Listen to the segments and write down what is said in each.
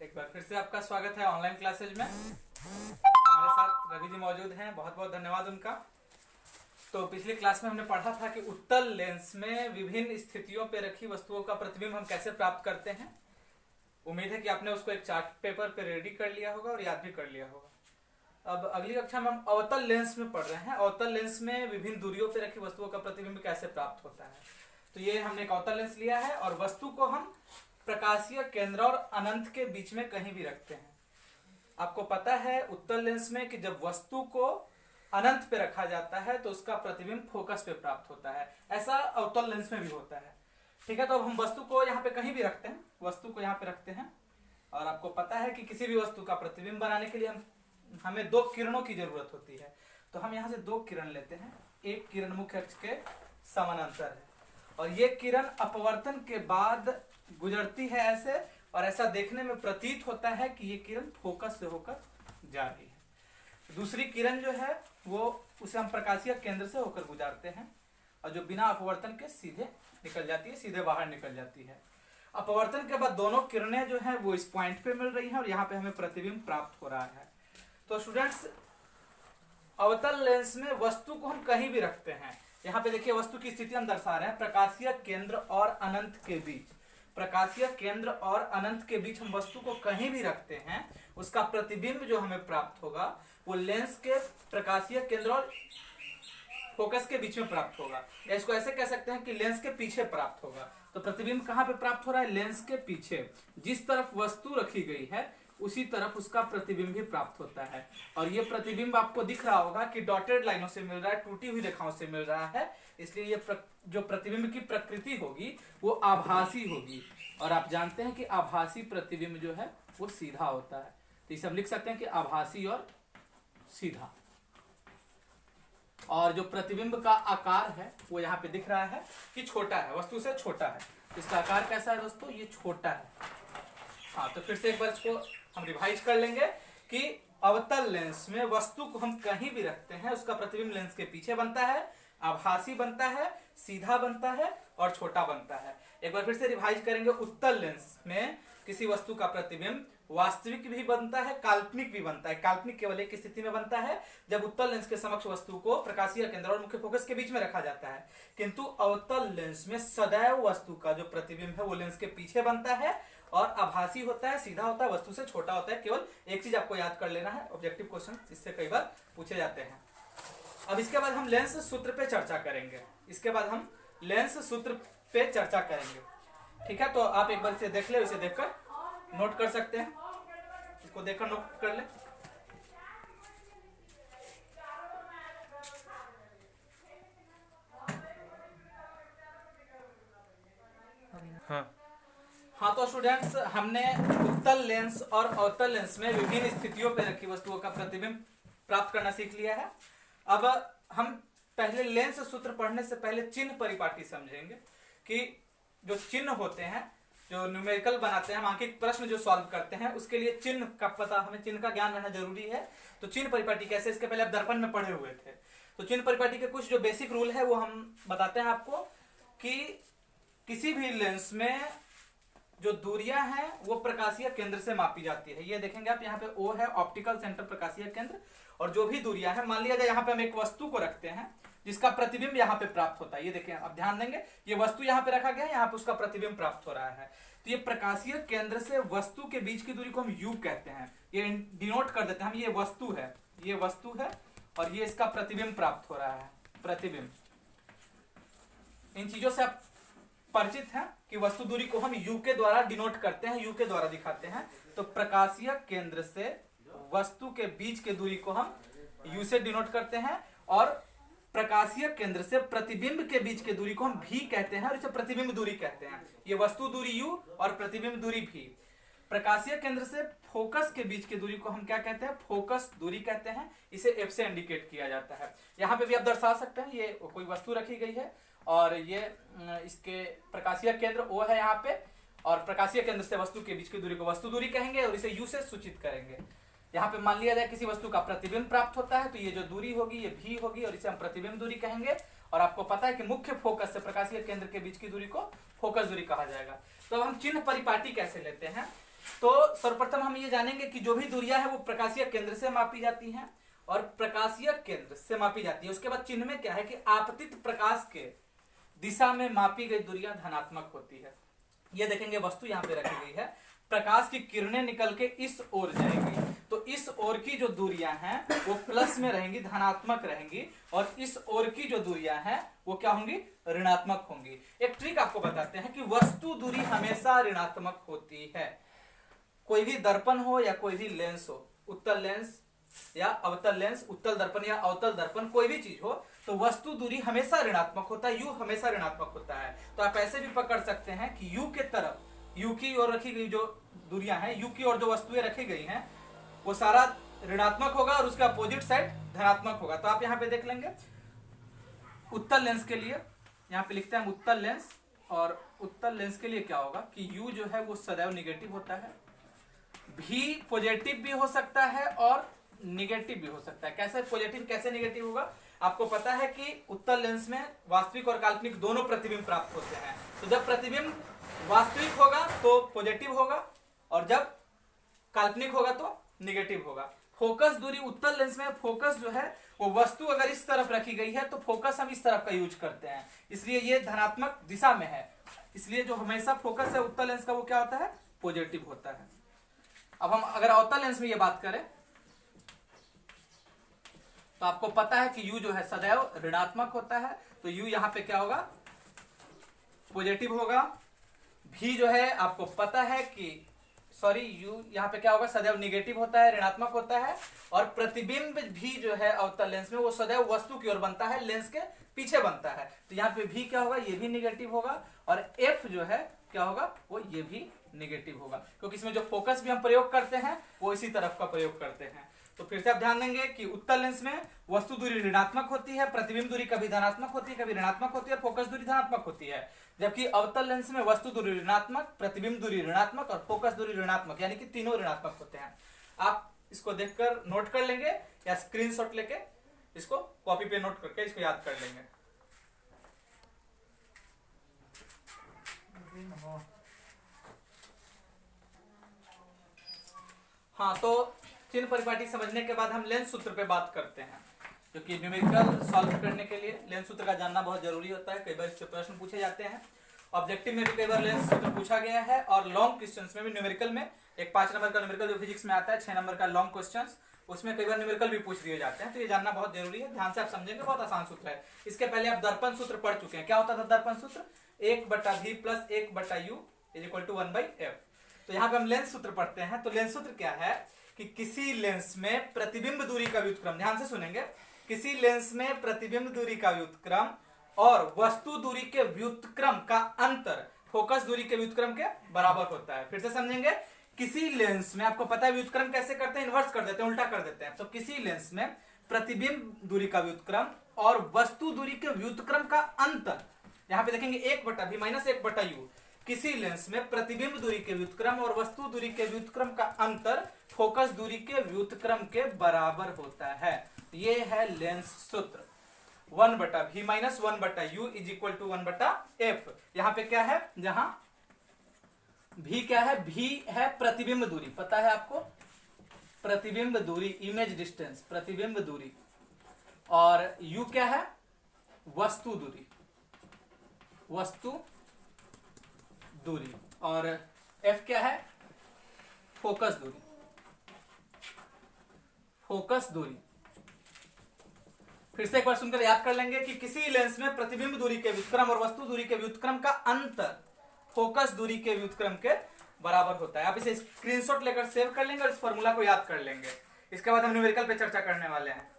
एक बार फिर से आपका स्वागत है ऑनलाइन क्लासेज में। हमारे साथ रवि जी मौजूद हैं, बहुत बहुत धन्यवाद उनका। तो पिछली क्लास में हमने पढ़ा था कि उत्तल लेंस में विभिन्न स्थितियों पर रखी वस्तुओं का प्रतिबिंब हम कैसे प्राप्त करते हैं। उम्मीद है कि आपने उसको एक चार्ट पेपर पे रेडी कर लिया होगा और याद भी कर लिया होगा। अब अगली कक्षा में हम अवतल लेंस में पढ़ रहे हैं। अवतल लेंस में विभिन्न दूरियों पर रखी वस्तुओं का प्रतिबिंब कैसे प्राप्त होता है। तो ये हमने एक अवतल लेंस लिया है और वस्तु को हम प्रकाशीय केंद्र और अनंत के बीच में कहीं भी रखते हैं। आपको पता है उत्तल लेंस में कि जब वस्तु को अनंत पे रखा जाता है तो उसका प्रतिबिंब फोकस पे प्राप्त होता है। ऐसा अवतल लेंस में भी होता है। ठीक है, तो अब हम वस्तु को यहाँ पे कहीं भी रखते हैं, वस्तु को यहाँ पे रखते हैं और आपको पता है कि किसी भी वस्तु का प्रतिबिंब बनाने के लिए हमें दो किरणों की जरूरत होती है। तो हम यहाँ से दो किरण लेते हैं। एक किरण मुख्य अक्ष के समानांतर है और ये किरण अपवर्तन के बाद गुजरती है ऐसे, और ऐसा देखने में प्रतीत होता है कि ये किरण फोकस से होकर जा रही है। दूसरी किरण जो है वो उसे हम प्रकाशीय केंद्र से होकर गुजारते हैं और जो बिना अपवर्तन के सीधे निकल जाती है, सीधे बाहर निकल जाती है। अपवर्तन के बाद दोनों किरणें जो है वो इस पॉइंट पे मिल रही हैं और यहाँ पे हमें प्रतिबिंब प्राप्त हो रहा है। तो स्टूडेंट्स, अवतल लेंस में वस्तु को हम कहीं भी रखते हैं। यहाँ पे देखिए वस्तु की स्थिति हम दर्शा रहे हैं, प्रकाशीय केंद्र और अनंत के बीच। प्रकाशीय केंद्र और अनंत के बीच हम वस्तु को कहीं भी रखते हैं, उसका प्रतिबिंब जो हमें प्राप्त होगा वो लेंस के प्रकाशीय केंद्र और फोकस के बीच में प्राप्त होगा। या इसको ऐसे कह सकते हैं कि लेंस के पीछे प्राप्त होगा। तो प्रतिबिंब कहाँ पे प्राप्त हो रहा है? लेंस के पीछे। जिस तरफ वस्तु रखी गई है उसी तरफ उसका प्रतिबिंब भी प्राप्त होता है। और ये प्रतिबिंब आपको दिख रहा होगा कि डॉटेड लाइनों से मिल रहा है, टूटी हुई रेखाओं से मिल रहा है। इसलिए ये जो प्रतिबिंब की प्रकृति होगी वो आभासी होगी। और आप जानते हैं कि आभासी प्रतिबिंब जो है वो सीधा होता है। तो इसे हम लिख सकते हैं कि आभासी और सीधा। और जो प्रतिबिंब का आकार है वो यहाँ पे दिख रहा है कि छोटा है, वस्तु से छोटा है। इसका आकार कैसा है दोस्तों? ये छोटा है। हाँ, तो फिर से एक बार इसको हम रिवाइज कर लेंगे कि अवतल लेंस में वस्तु को हम कहीं भी रखते हैं, उसका प्रतिबिंब लेंस के पीछे बनता है, आभासी बनता है, सीधा बनता है और छोटा बनता है। एक बार फिर से रिवाइज करेंगे। उत्तल लेंस में किसी वस्तु का प्रतिबिंब वास्तविक भी बनता है, काल्पनिक भी बनता है। काल्पनिक केवल एक स्थिति में बनता है, जब उत्तल लेंस के समक्ष वस्तु को प्रकाशीय केंद्र और मुख्य फोकस के बीच में रखा जाता है। किंतु अवतल लेंस में सदैव वस्तु का जो प्रतिबिंब है वो लेंस के पीछे बनता है और आभासी होता है, सीधा होता है, वस्तु से छोटा होता है। केवल एक चीज आपको याद कर लेना है, ऑब्जेक्टिव क्वेश्चन इससे कई बार पूछे जाते हैं। अब इसके बाद हम लेंस सूत्र पे चर्चा करेंगे। ठीक है, तो आप एक बार इसे देख ले, इसे देखकर नोट कर सकते हैं, इसको देखकर नोट कर ले। हाँ, तो स्टूडेंट्स, हमने उत्तल लेंस और अवतल लेंस में विभिन्न स्थितियों पर रखी वस्तुओं का प्रतिबिंब प्राप्त करना सीख लिया है। अब हम पहले लेंस सूत्र पढ़ने से पहले चिन्ह परिपाटी समझेंगे कि जो चिन्ह होते हैं, जो न्यूमेरिकल बनाते हैं, हम आंकिक प्रश्न जो सॉल्व करते हैं, उसके लिए चिन्ह का पता, हमें चिन्ह का ज्ञान रहना जरूरी है। तो चिन्ह परिपाटी कैसे, इसके पहले आप दर्पण में पढ़े हुए थे। तो चिन्ह परिपाटी के कुछ जो बेसिक रूल है वो हम बताते हैं आपको कि किसी भी लेंस में जो दूरियां हैं वो प्रकाशीय केंद्र से मापी जाती है। ये देखेंगे आप, यहाँ पे O है, ऑप्टिकल सेंटर प्रकाशीय केंद्र। और जो भी दूरियां हैं, मान लिया जाए यहाँ पे हम एक वस्तु को रखते हैं जिसका प्रतिबिंब यहाँ पे प्राप्त होता है। ये देखें, आप ध्यान देंगे, ये वस्तु यहाँ पे रखा गया है, यहाँ पे उसका प्रतिबिंब प्राप्त हो रहा है। तो ये प्रकाशीय केंद्र से वस्तु के बीच की दूरी को हम U कहते हैं। ये डिनोट कर देते हैं हम, ये वस्तु है और ये इसका प्रतिबिंब प्राप्त हो रहा है, प्रतिबिंब। इन चीजों से आप परिचित हैं कि वस्तु दूरी को हम U के द्वारा डिनोट करते हैं, U के द्वारा दिखाते हैं। तो प्रकाशीय केंद्र से वस्तु के बीच के दूरी को हम U से डिनोट करते हैं और प्रकाशीय केंद्र से प्रतिबिंब के बीच के दूरी को हम V कहते हैं और इसे प्रतिबिंब दूरी कहते हैं। ये वस्तु दूरी U और प्रतिबिंब दूरी V। प्रकाशीय केंद्र से फोकस के बीच की दूरी को हम क्या कहते हैं? फोकस दूरी कहते हैं। इसे F से इंडिकेट किया जाता है। यहाँ पे भी आप दर्शा सकते हैं, ये कोई वस्तु रखी गई है और ये इसके प्रकाशीय केंद्र O है यहाँ पे, और प्रकाशीय केंद्र से वस्तु के बीच की दूरी को वस्तु दूरी कहेंगे और इसे U से सूचित करेंगे। यहाँ पे मान लिया जाए किसी वस्तु का प्रतिबिंब प्राप्त होता है, तो ये जो दूरी होगी ये V होगी और इसे हम प्रतिबिंब दूरी कहेंगे। और आपको पता है कि मुख्य फोकस से प्रकाशीय केंद्र के बीच की दूरी को फोकस दूरी कहा जाएगा। तो अब हम चिन्ह परिपाटी कैसे लेते हैं तो सर्वप्रथम हम ये जानेंगे कि जो भी दूरियां हैं वो प्रकाशीय केंद्र से मापी जाती हैं और प्रकाशीय केंद्र से मापी जाती है। उसके बाद चिन्ह में क्या है कि आपतित प्रकाश के दिशा में मापी गई दूरियां धनात्मक होती है। ये देखेंगे वस्तु यहाँ पे रखी गई है, प्रकाश की किरणें निकल के इस ओर जाएंगी, तो इस ओर की जो दूरियां हैं वो प्लस में रहेंगी, धनात्मक रहेंगी, और इस ओर की जो दूरियां हैं वो क्या होंगी, ऋणात्मक होंगी। एक ट्रिक आपको बताते हैं कि वस्तु दूरी हमेशा ऋणात्मक होती है। कोई भी दर्पण हो या कोई भी लेंस हो, उत्तल लेंस या अवतल लेंस, उत्तल दर्पण या अवतल दर्पण, कोई भी चीज हो तो वस्तु दूरी हमेशा ऋणात्मक होता है, यू हमेशा ऋणात्मक होता है। तो आप ऐसे भी पकड़ सकते हैं कि यू के तरफ, यू की ओर रखी गई जो दूरियां हैं, यू की ओर जो वस्तुएं रखी गई हैं वो सारा ऋणात्मक होगा और उसका अपोजिट साइड धनात्मक होगा। तो आप यहाँ पे देख लेंगे उत्तल लेंस के लिए, यहाँ पे लिखते हैं उत्तल लेंस, और उत्तल लेंस के लिए क्या होगा कि यू जो है वो सदैव निगेटिव होता है, भी पॉजिटिव भी हो सकता है और निगेटिव भी हो सकता है। कैसे पॉजिटिव कैसे निगेटिव होगा, आपको पता है कि उत्तल लेंस में वास्तविक और काल्पनिक दोनों प्रतिबिंब प्राप्त होते हैं। तो जब प्रतिबिंब वास्तविक होगा तो पॉजिटिव होगा और जब काल्पनिक होगा तो निगेटिव होगा। फोकस दूरी उत्तल लेंस में, फोकस जो है वो वस्तु अगर इस तरफ रखी गई है तो फोकस हम इस तरफ का यूज करते हैं, इसलिए ये धनात्मक दिशा में है, इसलिए जो हमेशा फोकस है उत्तल लेंस का वो क्या होता है, पॉजिटिव होता है। अब हम अगर अवतल लेंस में ये बात करें तो आपको पता है कि यू जो है सदैव ऋणात्मक होता है, तो यू यहां पे क्या होगा, पॉजिटिव होगा। भी जो है आपको पता है कि यू यहाँ पे क्या होगा, सदैव निगेटिव होता है, ऋणात्मक होता है। और प्रतिबिंब भी जो है अवतल लेंस में वो सदैव वस्तु की ओर बनता है, लेंस के पीछे बनता है, तो यहाँ पे भी क्या होगा, ये भी निगेटिव होगा, और एफ जो है क्या होगा, वो ये भी निगेटिव होगा, क्योंकि इसमें जो फोकस भी हम प्रयोग करते हैं वो इसी तरफ का प्रयोग करते हैं। तो फिर से आप ध्यान देंगे कि उत्तल लेंस में वस्तु दूरी ऋणात्मक होती है, प्रतिबिंब दूरी कभी धनात्मक होती है, कभी ऋणात्मक होती है, और फोकस दूरी धनात्मक होती है। जबकि अवतल लेंस में वस्तु दूरी ऋणात्मक, प्रतिबिंब दूरी ऋणात्मक और फोकस दूरी ऋणात्मक, यानी कि तीनों ऋणात्मक होते हैं। आप इसको देखकर नोट कर लेंगे या स्क्रीनशॉट लेके इसको कॉपी पे नोट करके इसको याद कर लेंगे। हाँ, तो चिन्ह परिपाटी समझने के बाद हम लेंस सूत्र पे बात करते हैं, क्योंकि न्यूमेरिकल सॉल्व करने के लिए लेंस सूत्र का जानना बहुत जरूरी होता है। कई बार इससे प्रश्न पूछे जाते हैं, ऑब्जेक्टिव में भी कई बार लेंस सूत्र पूछा गया है, और लॉन्ग क्वेश्चंस में भी न्यूमेरिकल में एक 5 नंबर का न्यूमेरिकल जो फिजिक्स में आता है, 6 नंबर का लॉन्ग क्वेश्चंस, उसमें कई बार न्यूमेरिकल भी पूछ दिए जाते हैं। तो ये जानना बहुत जरूरी है, ध्यान से आप समझेंगे, बहुत आसान सूत्र है। इसके पहले आप दर्पण सूत्र पढ़ चुके हैं। क्या होता था दर्पण सूत्र, 1/v + 1/u = 1/f। तो यहाँ पे हम लेंस सूत्र पढ़ते हैं। तो लेंस सूत्र क्या है कि किसी लेंस में प्रतिबिंब दूरी का व्युत्क्रम, ध्यान से सुनेंगे, किसी लेंस में प्रतिबिंब दूरी का व्युत्क्रम और वस्तु दूरी के व्युत्क्रम का अंतर फोकस दूरी के व्युत्क्रम के बराबर होता है। फिर से समझेंगे, किसी लेंस में, आपको पता है व्युत्क्रम कैसे करते हैं, इन्वर्स कर देते हैं, उल्टा कर देते हैं। तो किसी लेंस में प्रतिबिंब दूरी का व्युत्क्रम और वस्तु दूरी के व्युत्क्रम का अंतर, यहां पे देखेंगे 1/v - 1/u, किसी लेंस में प्रतिबिंब दूरी के व्युत्क्रम और वस्तु दूरी के व्युत्क्रम का अंतर फोकस दूरी के व्युत्क्रम के बराबर होता है। ये है लेंस सूत्र, 1/v - 1/u = 1/f। यहां पे क्या है, जहां भी क्या है, भी है प्रतिबिंब दूरी, पता है आपको, प्रतिबिंब दूरी, इमेज डिस्टेंस, प्रतिबिंब दूरी, और u क्या है, वस्तु दूरी, वस्तु दूरी, और f क्या है, फोकस दूरी, फोकस दूरी। फिर से एक बार सुनकर याद कर लेंगे कि किसी लेंस में प्रतिबिंब दूरी के व्युत्क्रम और वस्तु दूरी के व्युत्क्रम का अंतर फोकस दूरी के व्युत्क्रम के बराबर होता है। आप इसे स्क्रीनशॉट लेकर सेव कर लेंगे और इस फॉर्मूला को याद कर लेंगे। इसके बाद हम न्यूमेरिकल पे चर्चा करने वाले हैं।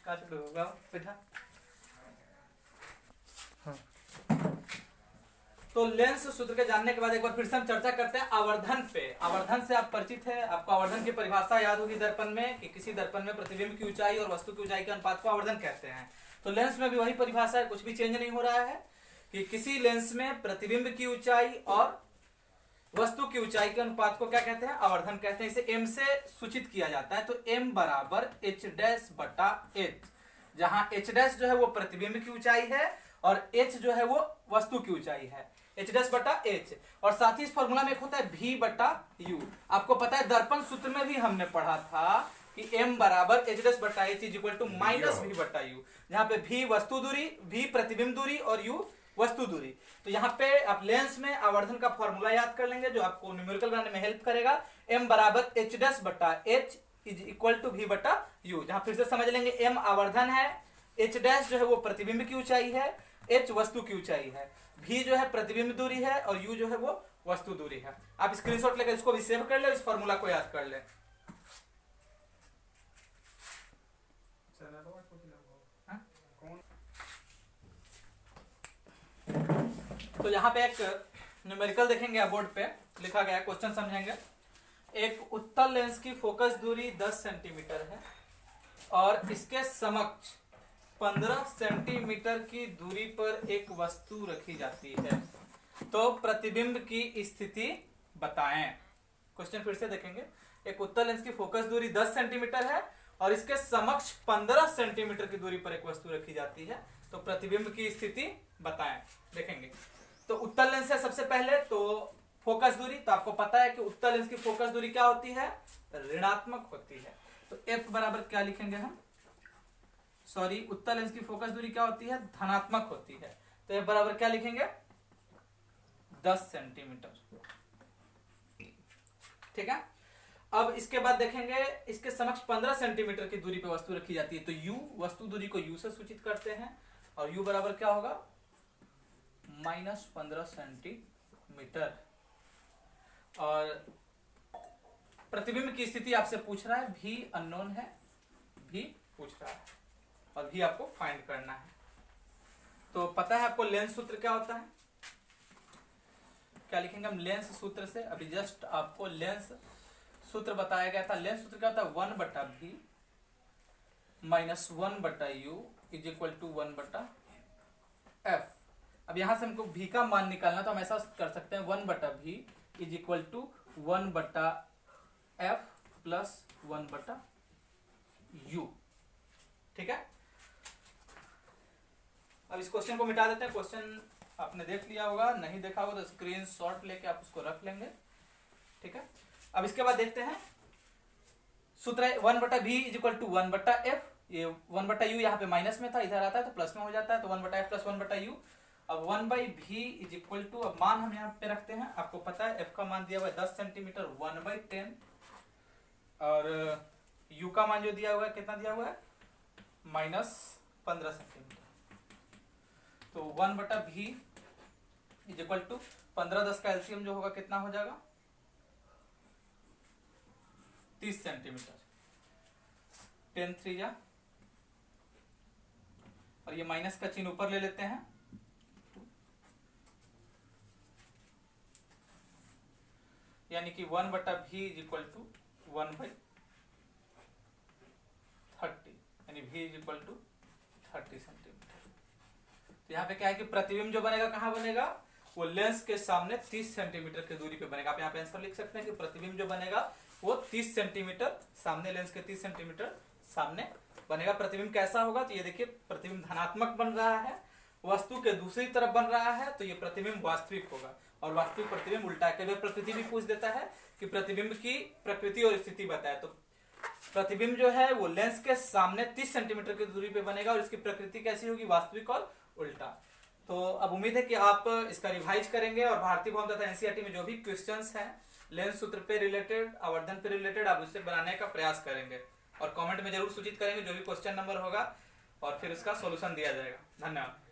क्या शुरू होगा बेटा? तो लेंस सूत्र के जानने के बाद एक बार फिर से हम चर्चा करते हैं आवर्धन पे। आवर्धन से आप परिचित है, आपको आवर्धन की परिभाषा याद होगी दर्पण में, कि किसी दर्पण में प्रतिबिंब की ऊंचाई और वस्तु की ऊंचाई के अनुपात को आवर्धन कहते हैं। तो लेंस में भी वही परिभाषा है, कुछ भी चेंज नहीं हो रहा है, कि किसी लेंस में प्रतिबिंब की ऊंचाई और वस्तु की ऊंचाई के अनुपात को क्या कहते हैं, आवर्धन कहते हैं। इसे m से सूचित किया जाता है। तो m = h' h, जहां h' जो है वो प्रतिबिंब की ऊंचाई है और h जो है वो वस्तु की ऊंचाई है, h डैश बटा h। और साथ ही इस फॉर्मूला में एक होता है v बटा u। आपको पता है दर्पण सूत्र में भी हमने पढ़ा था कि m बराबर h डैश बटा h is equal to minus v बटा u, जहां पे v वस्तु दूरी, v प्रतिबिंब दूरी और u वस्तु दूरी। तो यहाँ पे आप लेंस में आवर्धन का फॉर्मूला याद कर लेंगे जो आपको न्यूमेरिकल बनाने में हेल्प करेगा। m बराबर h डैश बटा h is equal to v बटा u। जहां फिर से समझ लेंगे m आवर्धन है, h डैश जो है वो प्रतिबिंब की ऊंचाई है, h वस्तु की ऊंचाई है, v जो है प्रतिबिंब दूरी है और u जो है वो वस्तु दूरी है। आप स्क्रीनशॉट लेकर इसको भी सेव कर ले, इस फॉर्मूला को याद कर ले। तो यहाँ पे एक न्यूमेरिकल देखेंगे आप बोर्ड पे लिखा गया है, क्वेश्चन समझेंगे। एक उत्तल लेंस की फोकस दूरी 10 सेंटीमीटर है और इसके समक्ष 15 सेंटीमीटर की दूरी पर एक वस्तु रखी जाती है, तो प्रतिबिंब की स्थिति बताएं। क्वेश्चन फिर से देखेंगे। एक उत्तल लेंस की फोकस दूरी 10 सेंटीमीटर है और इसके समक्ष 15 सेंटीमीटर की दूरी पर एक वस्तु रखी जाती है, तो प्रतिबिंब की स्थिति बताएं। देखेंगे तो उत्तल लेंस है सबसे पहले, तो फोकस दूरी, तो आपको पता है कि उत्तल लेंस की फोकस दूरी क्या होती है, ऋणात्मक होती है। तो f बराबर क्या लिखेंगे हम, सॉरी उत्तल लेंस की फोकस दूरी क्या होती है, धनात्मक होती है। तो f बराबर क्या लिखेंगे, 10 सेंटीमीटर। ठीक है। अब इसके बाद देखेंगे इसके समक्ष 15 सेंटीमीटर की दूरी पर वस्तु रखी जाती है, तो u वस्तु दूरी को u से सूचित करते हैं और u बराबर क्या होगा, -15 सेंटीमीटर। और प्रतिबिंब की स्थिति आपसे पूछ रहा है, v अननोन है, v पूछ रहा है और v आपको फाइंड करना है। तो पता है आपको लेंस सूत्र क्या होता है, क्या लिखेंगे हम लेंस सूत्र से, अभी जस्ट आपको लेंस सूत्र बताया गया था। लेंस सूत्र क्या होता है, 1 बटा v माइनस 1 बटा u इज इक्वल टू 1 बटा f। अब यहां से हमको v का मान निकालना, तो हम ऐसा कर सकते हैं 1 बटा v इज इक्वल टू 1 बटा f प्लस 1 बटा u। ठीक है। अब इस क्वेश्चन को मिटा देते हैं। क्वेश्चन आपने देख लिया होगा, नहीं देखा होगा तो स्क्रीनशॉट लेके आप उसको रख लेंगे। ठीक है। अब इसके बाद देखते हैं सूत्र है 1 बटा v इज इक्वल टू 1 बटा f। ये 1 बटा u यहाँ पे माइनस में था, इधर आता है तो प्लस में हो जाता है, तो 1 बटा f प्लस 1 बटा u। अब 1 by v is equal to, अब मान हम यहाँ पे रखते हैं, आपको पता है f का मान दिया हुआ है 10 सेंटीमीटर, 1 बाई 10 और u का मान जो दिया हुआ है कितना दिया हुआ है, -15 सेंटीमीटर। तो 1 बटा v इज इक्वल टू 15-10 का एलसीएम जो होगा कितना हो जाएगा, 30 सेंटीमीटर। 10 3 जा, और ये माइनस का चिन्ह ऊपर ले लेते हैं, यानी कि 1 बटा v is equal to 1 by 30, यानी v is equal to 30 centimetre. तो यहाँ पे क्या है कि प्रतिबिंब जो बनेगा कहाँ बनेगा, वो लेंस के सामने 30 सेंटीमीटर की दूरी पे बनेगा। आप यहाँ पे आंसर लिख सकते हैं कि प्रतिबिंब जो बनेगा वो 30 सेंटीमीटर सामने, लेंस के 30 सेंटीमीटर सामने बनेगा। प्रतिबिंब कैसा होगा, तो ये देखिए प्रतिबिंब धनात्मक बन रहा है, वस्तु के दूसरी तरफ बन रहा है, तो ये प्रतिबिंब वास्तविक होगा। और वास्तविक प्रतिबिंब उल्टा है। कई प्रकृति भी पूछ देता है कि प्रतिबिंब की प्रकृति और स्थिति बताए, तो प्रतिबिंब जो है वो लेंस के सामने 30 सेंटीमीटर की दूरी पे बनेगा और इसकी प्रकृति कैसी होगी, वास्तविक और उल्टा। तो अब उम्मीद है कि आप इसका रिवाइज करेंगे और भारतीय भवन तथा एनसीईआरटी में जो भी क्वेश्चंस हैं लेंस सूत्र पे रिलेटेड, आवर्धन पे रिलेटेड, आप उससे बनाने का प्रयास करेंगे और कमेंट में जरूर सूचित करेंगे जो भी क्वेश्चन नंबर होगा और फिर उसका सॉल्यूशन दिया जाएगा। धन्यवाद।